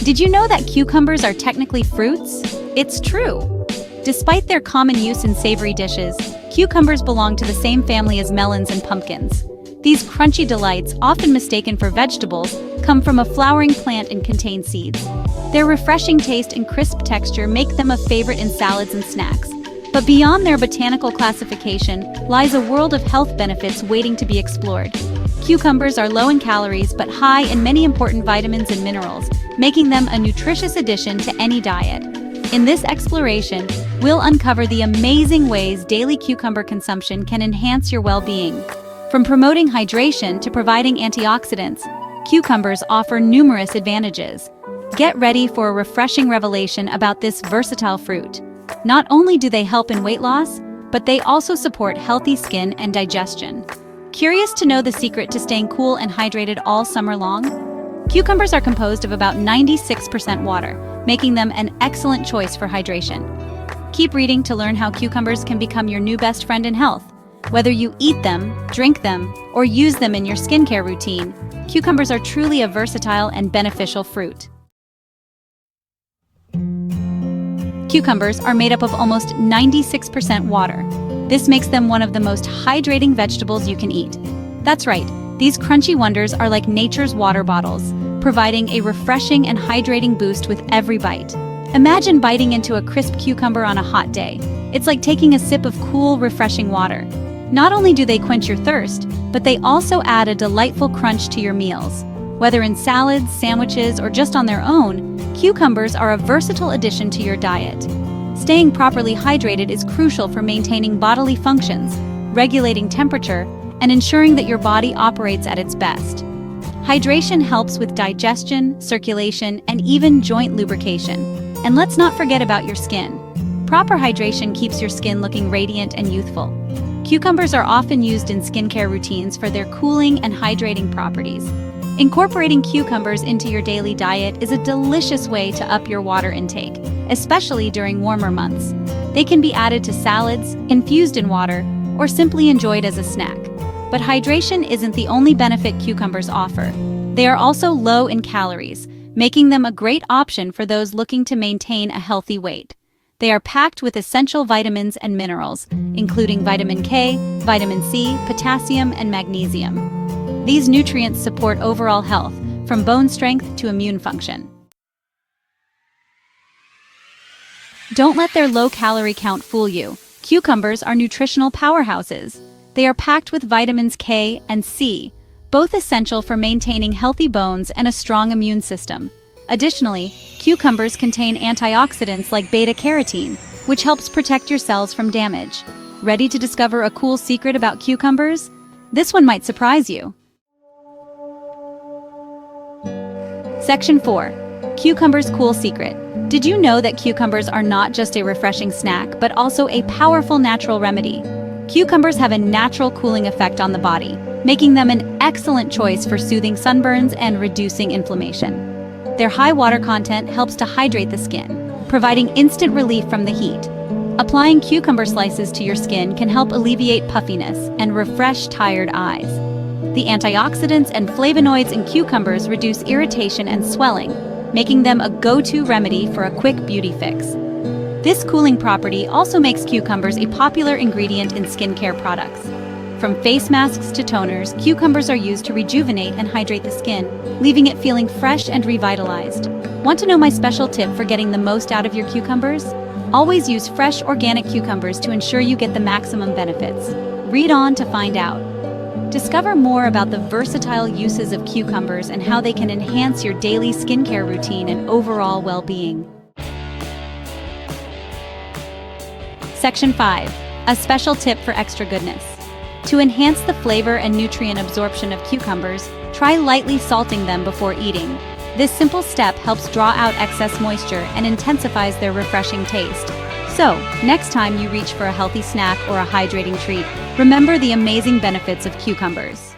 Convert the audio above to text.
Did you know that cucumbers are technically fruits? It's true. Despite their common use in savory dishes, cucumbers belong to the same family as melons and pumpkins. These crunchy delights, often mistaken for vegetables, come from a flowering plant and contain seeds. Their refreshing taste and crisp texture make them a favorite in salads and snacks. But beyond their botanical classification lies a world of health benefits waiting to be explored. Cucumbers are low in calories but high in many important vitamins and minerals, making them a nutritious addition to any diet. In this exploration, we'll uncover the amazing ways daily cucumber consumption can enhance your well-being. From promoting hydration to providing antioxidants, cucumbers offer numerous advantages. Get ready for a refreshing revelation about this versatile fruit. Not only do they help in weight loss, but they also support healthy skin and digestion. Curious to know the secret to staying cool and hydrated all summer long? Cucumbers are composed of about 96% water, making them an excellent choice for hydration. Keep reading to learn how cucumbers can become your new best friend in health. Whether you eat them, drink them, or use them in your skincare routine, cucumbers are truly a versatile and beneficial fruit. Cucumbers are made up of almost 96% water. This makes them one of the most hydrating vegetables you can eat. That's right, these crunchy wonders are like nature's water bottles, providing a refreshing and hydrating boost with every bite. Imagine biting into a crisp cucumber on a hot day. It's like taking a sip of cool, refreshing water. Not only do they quench your thirst, but they also add a delightful crunch to your meals. Whether in salads, sandwiches, or just on their own, cucumbers are a versatile addition to your diet. Staying properly hydrated is crucial for maintaining bodily functions, regulating temperature, and ensuring that your body operates at its best. Hydration helps with digestion, circulation, and even joint lubrication. And let's not forget about your skin. Proper hydration keeps your skin looking radiant and youthful. Cucumbers are often used in skincare routines for their cooling and hydrating properties. Incorporating cucumbers into your daily diet is a delicious way to up your water intake, especially during warmer months. They can be added to salads, infused in water, or simply enjoyed as a snack. But hydration isn't the only benefit cucumbers offer. They are also low in calories, making them a great option for those looking to maintain a healthy weight. They are packed with essential vitamins and minerals, including vitamin K, vitamin C, potassium, and magnesium. These nutrients support overall health, from bone strength to immune function. Don't let their low calorie count fool you. Cucumbers are nutritional powerhouses. They are packed with vitamins K and C, both essential for maintaining healthy bones and a strong immune system. Additionally, cucumbers contain antioxidants like beta-carotene, which helps protect your cells from damage. Ready to discover a cool secret about cucumbers? This one might surprise you. Section 4. Cucumbers' cool secret. Did you know that cucumbers are not just a refreshing snack, but also a powerful natural remedy? Cucumbers have a natural cooling effect on the body, making them an excellent choice for soothing sunburns and reducing inflammation. Their high water content helps to hydrate the skin, providing instant relief from the heat. Applying cucumber slices to your skin can help alleviate puffiness and refresh tired eyes. The antioxidants and flavonoids in cucumbers reduce irritation and swelling, making them a go-to remedy for a quick beauty fix. This cooling property also makes cucumbers a popular ingredient in skincare products. From face masks to toners, cucumbers are used to rejuvenate and hydrate the skin, leaving it feeling fresh and revitalized. Want to know my special tip for getting the most out of your cucumbers? Always use fresh organic cucumbers to ensure you get the maximum benefits. Read on to find out. Discover more about the versatile uses of cucumbers and how they can enhance your daily skincare routine and overall well-being. Section 5. A special tip for extra goodness. To enhance the flavor and nutrient absorption of cucumbers, try lightly salting them before eating. This simple step helps draw out excess moisture and intensifies their refreshing taste. So, next time you reach for a healthy snack or a hydrating treat, remember the amazing benefits of cucumbers.